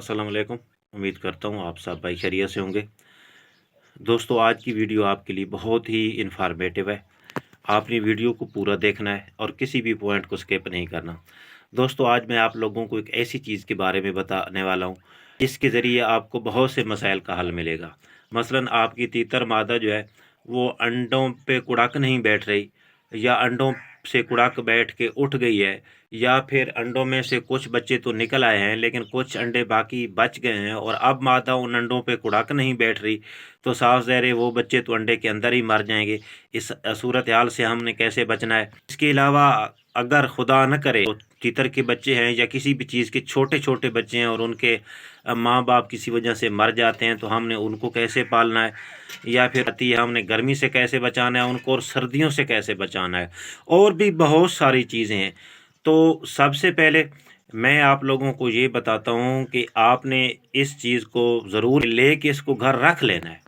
अस्सलाम वालेकुम। उम्मीद करता हूँ आप सब भाई खैरियत से होंगे। दोस्तों, आज की वीडियो आपके लिए बहुत ही इन्फॉर्मेटिव है। आपने वीडियो को पूरा देखना है और किसी भी पॉइंट को स्किप नहीं करना। दोस्तों, आज मैं आप लोगों को एक ऐसी चीज़ के बारे में बताने वाला हूँ जिसके ज़रिए आपको बहुत से मसाइल का हल मिलेगा। मसलन आपकी तीतर मादा जो है वो अंडों पे कुड़ाक नहीं बैठ रही, या अंडों से कुड़ाक बैठ के उठ गई है, या फिर अंडों में से कुछ बच्चे तो निकल आए हैं लेकिन कुछ अंडे बाकी बच गए हैं और अब मादा उन अंडों पे कुड़ाक नहीं बैठ रही, तो साफ ज़ाहिर है वो बच्चे तो अंडे के अंदर ही मर जाएंगे। इस सूरत हाल से हमने कैसे बचना है? इसके अलावा अगर खुदा न करे तो तीतर के बच्चे हैं या किसी भी चीज़ के छोटे छोटे बच्चे हैं और उनके माँ बाप किसी वजह से मर जाते हैं, तो हमने उनको कैसे पालना है, या फिर आती है हमने गर्मी से कैसे बचाना है उनको और सर्दियों से कैसे बचाना है, और भी बहुत सारी चीज़ें हैं। तो सबसे पहले मैं आप लोगों को ये बताता हूँ कि आपने इस चीज़ को ज़रूर लेके इसको घर रख लेना है।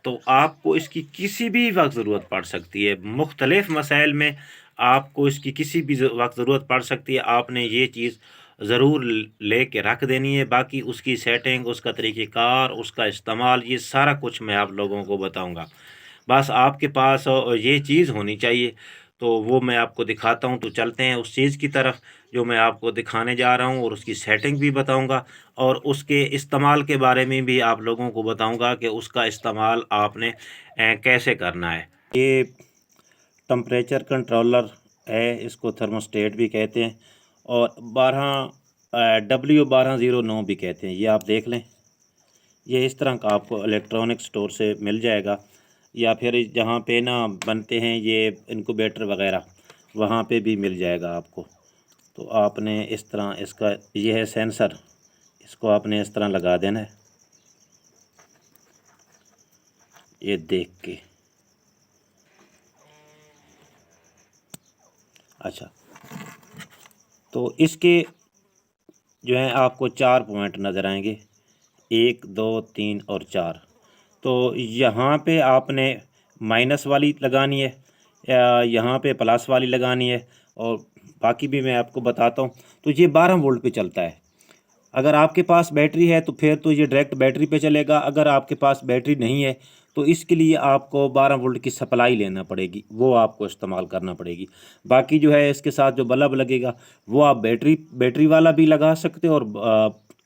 तो आपको इसकी किसी भी वक्त ज़रूरत पड़ सकती है, मुख्तलिफ़ मसाइल में आपको इसकी किसी भी वक्त ज़रूरत पड़ सकती है। आपने ये चीज़ ज़रूर ले के रख देनी है। बाकी उसकी सेटिंग, उसका तरीक़ेकार, उसका इस्तेमाल, ये सारा कुछ मैं आप लोगों को बताऊँगा। बस आपके पास ये चीज़ होनी चाहिए, तो वो मैं आपको दिखाता हूँ। तो चलते हैं उस चीज़ की तरफ जो मैं आपको दिखाने जा रहा हूँ, और उसकी सेटिंग भी बताऊँगा और उसके इस्तेमाल के बारे में भी आप लोगों को बताऊँगा कि उसका इस्तेमाल आपने कैसे करना है। ये टेम्परेचर कंट्रोलर है, इसको थर्मोस्टेट भी कहते हैं और 12W1209 भी कहते हैं। ये आप देख लें, ये इस तरह का आपको इलेक्ट्रॉनिक स्टोर से मिल जाएगा, या फिर जहाँ पे ना बनते हैं ये इनक्यूबेटर वगैरह, वहाँ पे भी मिल जाएगा आपको। तो आपने इस तरह इसका ये है सेंसर, इसको आपने इस तरह लगा देना है, ये देख के। अच्छा, तो इसके जो है आपको 4 पॉइंट नज़र आएंगे, 1 2 3 और 4। तो यहाँ पे आपने माइनस वाली लगानी है या यहाँ पे प्लस वाली लगानी है, और बाकी भी मैं आपको बताता हूँ। तो ये 12 वोल्ट पे चलता है। अगर आपके पास बैटरी है तो फिर तो ये डायरेक्ट बैटरी पे चलेगा। अगर आपके पास बैटरी नहीं है तो इसके लिए आपको 12 वोल्ट की सप्लाई लेना पड़ेगी, वो आपको इस्तेमाल करना पड़ेगी। बाकी जो है इसके साथ जो बल्ब लगेगा वो आप बैटरी वाला भी लगा सकते हो और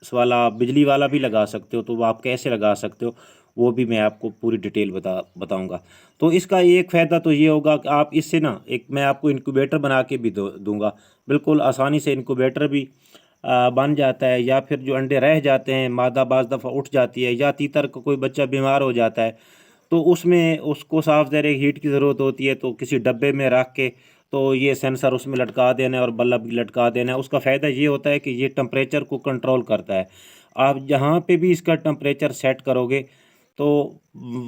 इस वाला बिजली वाला भी लगा सकते हो। तो वो आप कैसे लगा सकते हो वो भी मैं आपको पूरी डिटेल बताऊंगा। तो इसका एक फ़ायदा तो ये होगा कि आप इससे ना एक मैं आपको इनक्यूबेटर बना के भी दूंगा। बिल्कुल आसानी से इनक्यूबेटर भी बन जाता है, या फिर जो अंडे रह जाते हैं, मादा बाज़ दफ़ा उठ जाती है, या तीतर का कोई बच्चा बीमार हो जाता है, तो उसमें उसको साफ ज़रा हीट की ज़रूरत होती है, तो किसी डब्बे में रख के तो ये सेंसर उसमें लटका देना है और बल्ब भी लटका देना है। उसका फ़ायदा ये होता है कि ये टेम्परेचर को कंट्रोल करता है। आप जहाँ पे भी इसका टेम्परेचर सेट करोगे तो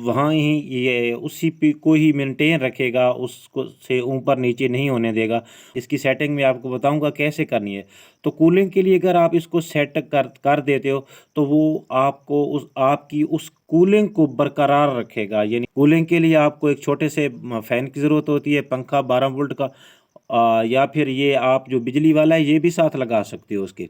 वहाँ ही ये उसी पे को ही मेंटेन रखेगा, उसको से ऊपर नीचे नहीं होने देगा। इसकी सेटिंग मैं आपको बताऊंगा कैसे करनी है। तो कूलिंग के लिए अगर आप इसको सेट कर देते हो तो वो आपको आपकी उस कूलिंग को बरकरार रखेगा। यानी कूलिंग के लिए आपको एक छोटे से फ़ैन की ज़रूरत होती है, पंखा 12 वोल्ट का, या फिर ये आप जो बिजली वाला है ये भी साथ लगा सकते हो उसके,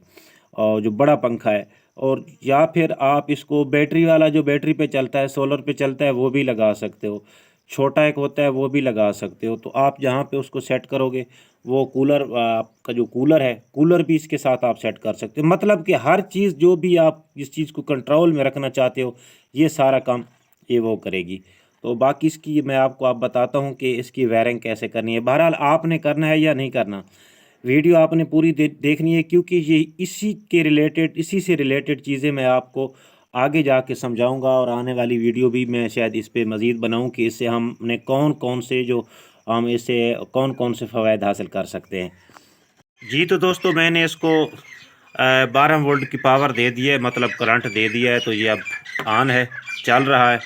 और जो बड़ा पंखा है। और या फिर आप इसको बैटरी वाला जो बैटरी पे चलता है, सोलर पे चलता है, वो भी लगा सकते हो। छोटा एक होता है वो भी लगा सकते हो। तो आप जहाँ पे उसको सेट करोगे वो कूलर, आपका जो कूलर है, कूलर भी इसके साथ आप सेट कर सकते हो। मतलब कि हर चीज़ जो भी आप जिस चीज़ को कंट्रोल में रखना चाहते हो ये सारा काम ये वो करेगी। तो बाकी इसकी मैं आपको आप बताता हूँ कि इसकी वायरिंग कैसे करनी है। बहरहाल आपने करना है या नहीं करना, वीडियो आपने पूरी देखनी है, क्योंकि ये इसी से रिलेटेड चीज़ें मैं आपको आगे जाके समझाऊंगा, और आने वाली वीडियो भी मैं शायद इस पे मज़ीद बनाऊं कि इससे हमने हम इससे कौन कौन से फ़वाद हासिल कर सकते हैं। जी, तो दोस्तों मैंने इसको 12 वोल्ट की पावर दे दी है, मतलब करंट दे दिया है। तो ये अब ऑन है, चल रहा है।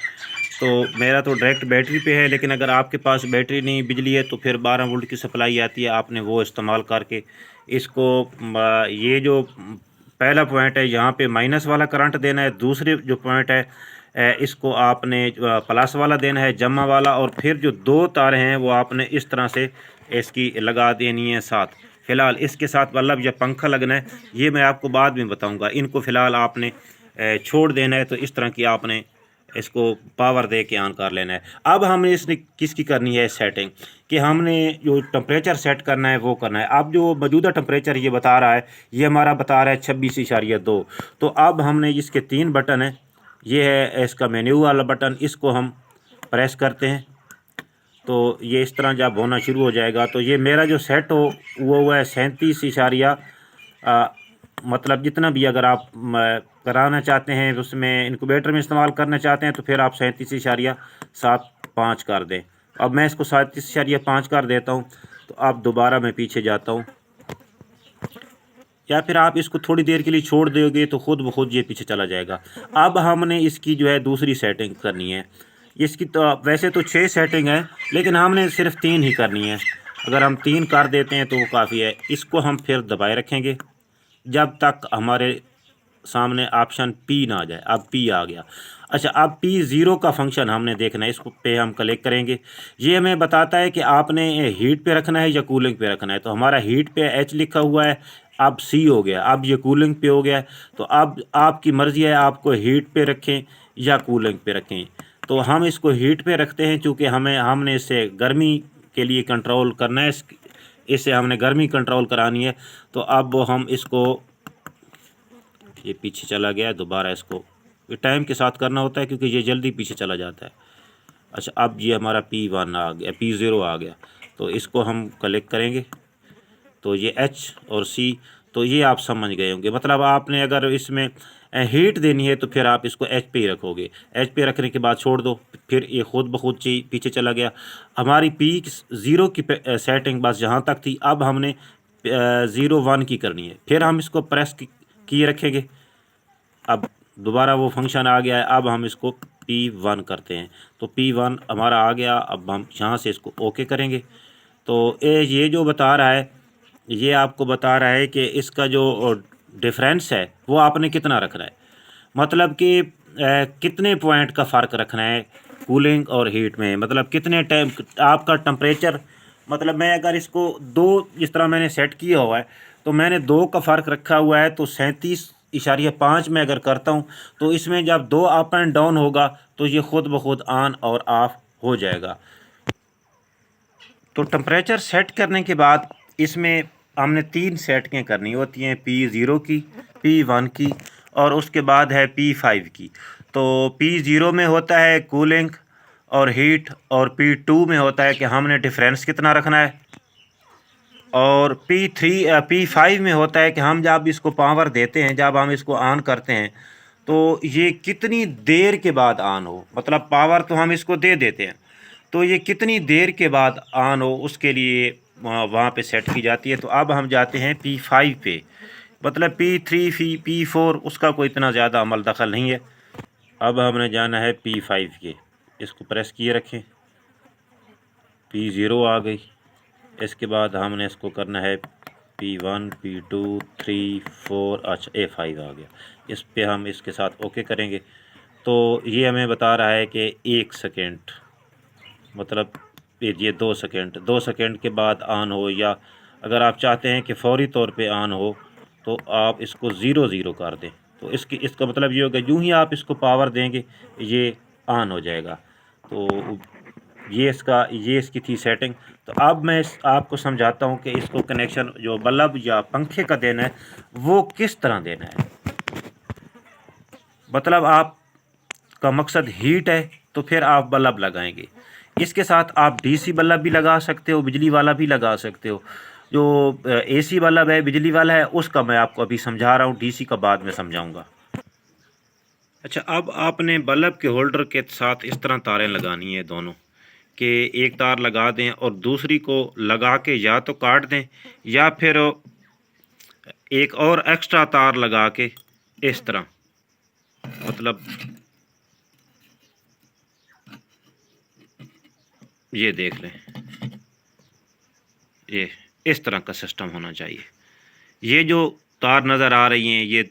तो मेरा तो डायरेक्ट बैटरी पे है, लेकिन अगर आपके पास बैटरी नहीं, बिजली है, तो फिर 12 वोल्ट की सप्लाई आती है, आपने वो इस्तेमाल करके इसको ये जो पहला पॉइंट है यहाँ पे माइनस वाला करंट देना है। दूसरे जो पॉइंट है इसको आपने प्लस वाला देना है, जमा वाला, और फिर जो 2 तारें हैं वो आपने इस तरह से इसकी लगा देनी है साथ। फ़िलहाल इसके साथ बल्ब या पंखा लगना है, ये मैं आपको बाद में बताऊंगा। इनको फ़िलहाल आपने छोड़ देना है, तो इस तरह की आपने इसको पावर दे के ऑन कर लेना है। अब हमने इसने किसकी करनी है सेटिंग, कि हमने जो टेम्परेचर सेट करना है वो करना है। अब जो मौजूदा टेम्परेचर ये बता रहा है, ये हमारा बता रहा है 26.2। तो अब हमने इसके 3 बटन हैं, ये है इसका मेन्यू वाला बटन, इसको हम प्रेस करते हैं तो ये इस तरह जब होना शुरू हो जाएगा, तो ये मेरा जो सेट हो वो हुआ है 37 मतलब जितना भी अगर आप कराना चाहते हैं उसमें इनक्यूबेटर में इस्तेमाल करना चाहते हैं तो फिर आप 37.75 कर दें। अब मैं इसको 37.5 कर देता हूँ। तो अब दोबारा मैं पीछे जाता हूँ, या फिर आप इसको थोड़ी देर के लिए छोड़ दोगे तो खुद ब खुद ये पीछे चला जाएगा। अब हमने इसकी जो है दूसरी सेटिंग करनी है। इसकी तो वैसे तो 6 सेटिंग है, लेकिन हमने सिर्फ 3 ही करनी है। अगर हम 3 कर देते हैं तो वो काफ़ी है। इसको हम फिर दबाए रखेंगे जब तक हमारे सामने ऑप्शन पी ना आ जाए। अब पी आ गया। अच्छा, अब P0 का फंक्शन हमने देखना है, इसको पे हम क्लिक करेंगे। ये हमें बताता है कि आपने हीट पे रखना है या कूलिंग पे रखना है। तो हमारा हीट पे H लिखा हुआ है, अब C हो गया, अब ये कूलिंग पे हो गया। तो अब आपकी मर्ज़ी है आपको हीट पे रखें या कूलिंग पे रखें। तो हम इसको हीट पे रखते हैं, चूँकि हमने इससे गर्मी के लिए कंट्रोल करना है, इससे हमने गर्मी कंट्रोल करानी है। तो अब हम इसको, ये पीछे चला गया, दोबारा इसको टाइम के साथ करना होता है क्योंकि ये जल्दी पीछे चला जाता है। अच्छा, अब ये हमारा P1 आ गया, P0 आ गया। तो इसको हम क्लिक करेंगे तो ये H और C, तो ये आप समझ गए होंगे। मतलब आपने अगर इसमें हीट देनी है तो फिर आप इसको H पे ही रखोगे। H पे रखने के बाद छोड़ दो, फिर ये खुद ब खुद पीछे चला गया। हमारी P0 की सेटिंग बस यहाँ तक थी। अब हमने 01 की करनी है, फिर हम इसको प्रेस किए रखेंगे। अब दोबारा वो फंक्शन आ गया है। अब हम इसको P1 करते हैं, तो P1 हमारा आ गया। अब हम यहाँ से इसको ओके करेंगे। तो ये जो बता रहा है, ये आपको बता रहा है कि इसका जो डिफरेंस है वो आपने कितना रखना है। मतलब कि कितने पॉइंट का फ़र्क रखना है कूलिंग और हीट में। मतलब कितने टाइम आपका टेम्परेचर, मतलब मैं अगर इसको 2 इस तरह मैंने सेट किया हुआ है, तो मैंने 2 का फ़र्क रखा हुआ है। तो 37.5 में अगर करता हूँ तो इसमें जब 2 अप एंड डाउन होगा तो ये खुद ब खुद ऑन और ऑफ हो जाएगा। तो टेम्परेचर सेट करने के बाद इसमें हमने 3 सेटिंगें करनी होती हैं, P0 की, P1 की और उसके बाद है P5 की। तो P0 में होता है कूलिंग और हीट, और P2 में होता है कि हमने डिफरेंस कितना रखना है, और P5 में होता है कि हम जब इसको पावर देते हैं, जब हम इसको ऑन करते हैं तो ये कितनी देर के बाद ऑन हो। मतलब पावर तो हम इसको दे देते हैं, तो ये कितनी देर के बाद ऑन हो उसके लिए वहाँ पे सेट की जाती है। तो अब हम जाते हैं P5 पे। मतलब P3 P4 उसका कोई इतना ज़्यादा अमल दखल नहीं है। अब हमने जाना है P5 के, इसको प्रेस किए रखें, P0 आ गई। इसके बाद हमने इसको करना है P1 P2 3 4, अच्छा A5 आ गया। इस पे हम इसके साथ ओके करेंगे। तो ये हमें बता रहा है कि 1 सेकेंड, मतलब ये 2 सेकेंड, 2 सेकेंड के बाद ऑन हो, या अगर आप चाहते हैं कि फौरी तौर पे ऑन हो तो आप इसको 0 कर दें। तो इसका मतलब ये होगा यूँ ही आप इसको पावर देंगे ये ऑन हो जाएगा। तो ये इसकी थी सेटिंग। तो अब मैं आपको समझाता हूँ कि इसको कनेक्शन जो बल्ब या पंखे का देना है वो किस तरह देना है। मतलब आपका मकसद हीट है तो फिर आप बल्ब लगाएंगे। इसके साथ आप डीसी बल्ब भी लगा सकते हो, बिजली वाला भी लगा सकते हो। जो एसी बल्ब है, बिजली वाला है, उसका मैं आपको अभी समझा रहा हूँ, डीसी का बाद में समझाऊंगा। अच्छा, अब आपने बल्ब के होल्डर के साथ इस तरह तारें लगानी है दोनों, कि एक तार लगा दें और दूसरी को लगा के या तो काट दें या फिर एक और एक्स्ट्रा तार लगा के इस तरह, मतलब ये देख लें, ये इस तरह का सिस्टम होना चाहिए। ये जो तार नज़र आ रही हैं, ये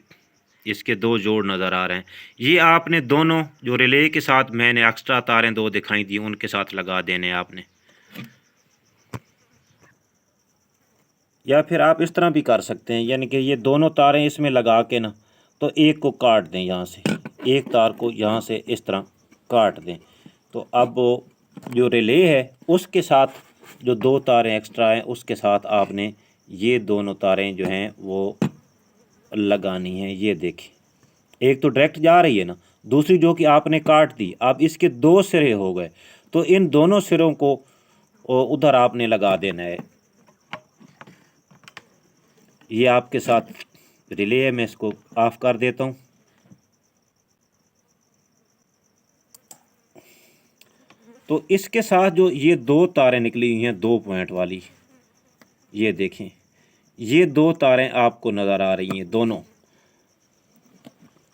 इसके 2 जोड़ नज़र आ रहे हैं, ये आपने दोनों जो रिले के साथ मैंने एक्स्ट्रा तारें 2 दिखाई दी उनके साथ लगा देने आपने। या फिर आप इस तरह भी कर सकते हैं, यानी कि ये दोनों तारें इसमें लगा के ना, तो एक को काट दें यहाँ से, एक तार को यहाँ से इस तरह काट दें। तो अब जो रिले है उसके साथ जो दो तारें एक्स्ट्रा हैं उसके साथ आपने ये दोनों तारें जो हैं वो लगानी हैं। ये देखें, एक तो डायरेक्ट जा रही है ना, दूसरी जो कि आपने काट दी। अब इसके दो सिरे हो गए, तो इन दोनों सिरों को उधर आपने लगा देना है। ये आपके साथ रिले है, मैं इसको ऑफ कर देता हूँ। तो इसके साथ जो ये दो तारें निकली हुई हैं 2 पॉइंट वाली, ये देखें, ये दो तारें आपको नज़र आ रही हैं दोनों।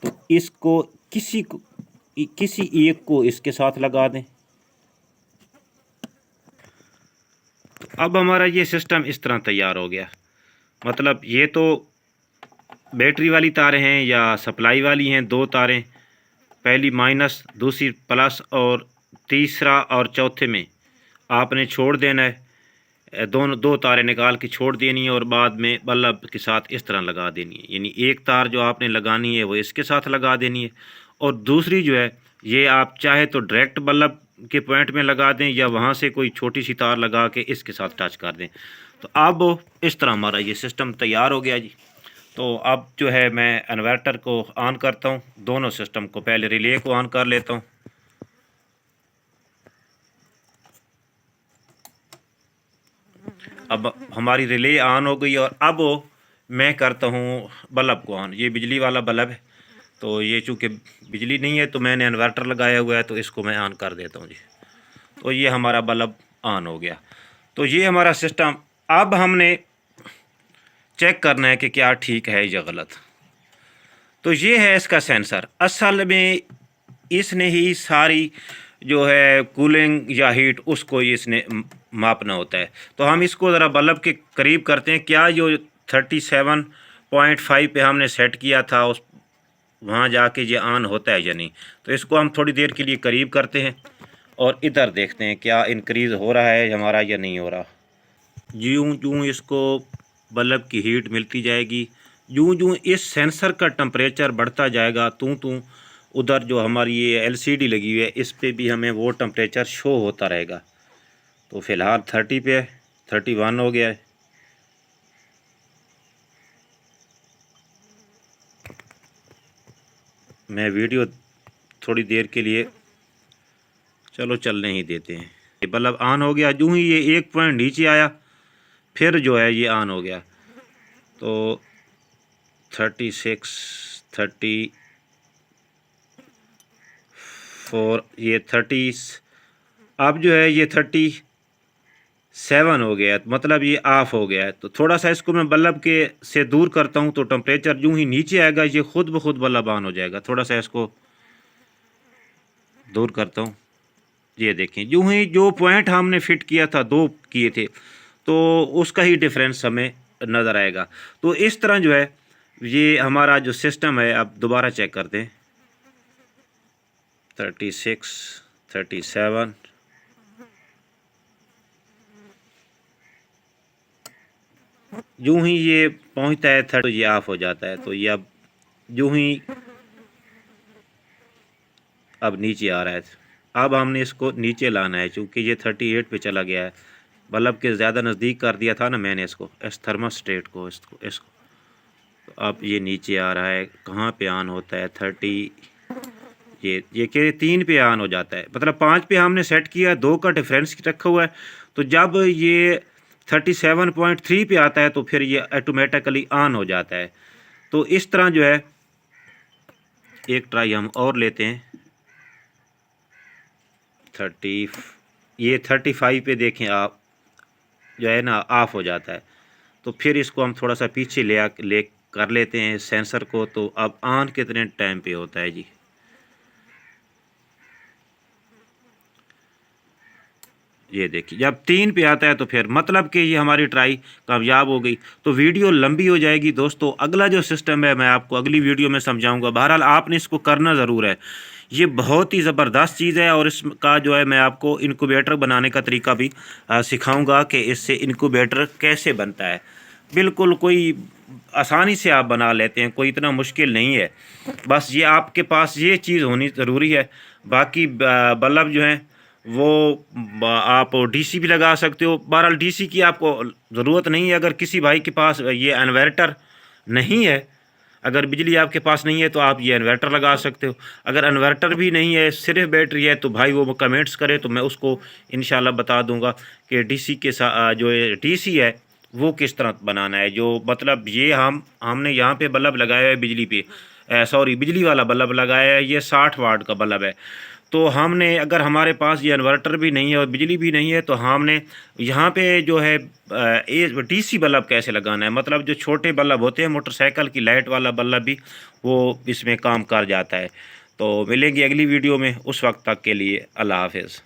तो इसको किसी एक को इसके साथ लगा दें। अब हमारा ये सिस्टम इस तरह तैयार हो गया। मतलब ये तो बैटरी वाली तारें हैं या सप्लाई वाली हैं, दो तारें, पहली माइनस दूसरी प्लस, और तीसरा और चौथे में आपने छोड़ देना है। दो तारें निकाल के छोड़ देनी है और बाद में बल्ब के साथ इस तरह लगा देनी है। यानी एक तार जो आपने लगानी है वो इसके साथ लगा देनी है, और दूसरी जो है ये आप चाहे तो डायरेक्ट बल्ब के पॉइंट में लगा दें या वहाँ से कोई छोटी सी तार लगा के इसके साथ टच कर दें। तो अब इस तरह हमारा ये सिस्टम तैयार हो गया जी। तो अब जो है मैं इन्वर्टर को ऑन करता हूँ, दोनों सिस्टम को, पहले रिले को ऑन कर लेता हूँ। अब हमारी रिले ऑन हो गई और अब मैं करता हूँ बल्ब को ऑन। ये बिजली वाला बल्ब है, तो ये चूँकि बिजली नहीं है तो मैंने इन्वर्टर लगाया हुआ है, तो इसको मैं ऑन कर देता हूँ जी। तो ये हमारा बल्ब ऑन हो गया। तो ये हमारा सिस्टम, अब हमने चेक करना है कि क्या ठीक है या गलत। तो ये है इसका सेंसर। असल में इसने ही सारी जो है कूलिंग या हीट उसको इसने मापना होता है। तो हम इसको ज़रा बल्ब के करीब करते हैं, क्या जो 37.5 पे हमने सेट किया था उस वहाँ जाके ये ऑन होता है या नहीं। तो इसको हम थोड़ी देर के लिए करीब करते हैं और इधर देखते हैं क्या इंक्रीज़ हो रहा है हमारा या नहीं हो रहा। यूँ यूँ इसको बल्ब की हीट मिलती जाएगी, यूँ यूँ इस सेंसर का टेम्परेचर बढ़ता जाएगा, तू उधर जो हमारी ये एलसीडी लगी हुई है इस पे भी हमें वो टेम्परेचर शो होता रहेगा। तो फ़िलहाल 30 पे 31 हो गया है। मैं वीडियो थोड़ी देर के लिए चलो चलने ही देते हैं। ये बल्ब ऑन हो गया, यूँ ही ये एक पॉइंट नीचे आया फिर जो है ये ऑन हो गया। तो 36 34 ये 30, अब जो है ये 37 हो गया, मतलब ये ऑफ हो गया है। तो थोड़ा सा इसको मैं बल्ब के से दूर करता हूँ तो टेम्परेचर यूँ ही नीचे आएगा, ये खुद ब खुद बल्ब ऑन हो जाएगा। थोड़ा सा इसको दूर करता हूँ, ये देखें यूँ ही जो पॉइंट हमने फिट किया था, दो किए थे, तो उसका ही डिफरेंस हमें नज़र आएगा। तो इस तरह जो है ये हमारा जो सिस्टम है, अब दोबारा चेक करते हैं। 36 37 यूँ ही ये पहुँचता है 30 तो ये ऑफ हो जाता है। तो ये अब यूँ ही अब नीचे आ रहा है। अब हमने इसको नीचे लाना है, चूँकि ये 38 पे चला गया है। बल्ब के ज़्यादा नज़दीक कर दिया था ना मैंने इसको, इस थर्मास्टेट को, इसको तो अब ये नीचे आ रहा है। कहाँ पे ऑन होता है? 30, ये के 3 पे ऑन हो जाता है, मतलब 5 पे हमने सेट किया, 2 का डिफरेंस रखा हुआ है। तो जब ये 37.3 पे आता है तो फिर ये ऑटोमेटिकली ऑन हो जाता है। तो इस तरह जो है एक ट्राई हम और लेते हैं। 35 पे देखें आप, जो है ना ऑफ़ हो जाता है। तो फिर इसको हम थोड़ा सा पीछे ले कर लेते हैं सेंसर को। तो अब ऑन कितने टाइम पे होता है जी? ये देखिए जब 3 पे आता है तो फिर मतलब कि ये हमारी ट्राई कामयाब हो गई। तो वीडियो लंबी हो जाएगी दोस्तों, अगला जो सिस्टम है मैं आपको अगली वीडियो में समझाऊंगा। बहरहाल आपने इसको करना ज़रूर है, ये बहुत ही ज़बरदस्त चीज़ है। और इसका जो है मैं आपको इनक्यूबेटर बनाने का तरीका भी सिखाऊंगा कि इससे इनक्यूबेटर कैसे बनता है। बिल्कुल कोई आसानी से आप बना लेते हैं, कोई इतना मुश्किल नहीं है। बस ये आपके पास ये चीज़ होनी ज़रूरी है। बाकी बल्ब जो हैं वो आप डीसी भी लगा सकते हो। बहरहाल डीसी की आपको ज़रूरत नहीं है। अगर किसी भाई के पास ये इन्वर्टर नहीं है, अगर बिजली आपके पास नहीं है तो आप ये इन्वर्टर लगा सकते हो। अगर इन्वर्टर भी नहीं है, सिर्फ बैटरी है, तो भाई वो कमेंट्स करे तो मैं उसको इंशाल्लाह बता दूंगा कि डीसी के साथ जो डीसी है वो किस तरह बनाना है। जो मतलब ये हमने यहाँ पे बल्ब लगाया है बिजली पे, सॉरी बिजली वाला बल्ब लगाया है, ये 60 वाट का बल्ब है। तो हमने, अगर हमारे पास ये इन्वर्टर भी नहीं है और बिजली भी नहीं है, तो हमने यहाँ पे जो है ये डीसी बल्ब कैसे लगाना है, मतलब जो छोटे बल्ब होते हैं मोटरसाइकिल की लाइट वाला बल्ब भी वो इसमें काम कर जाता है। तो मिलेंगे अगली वीडियो में, उस वक्त तक के लिए अल्लाह हाफिज़।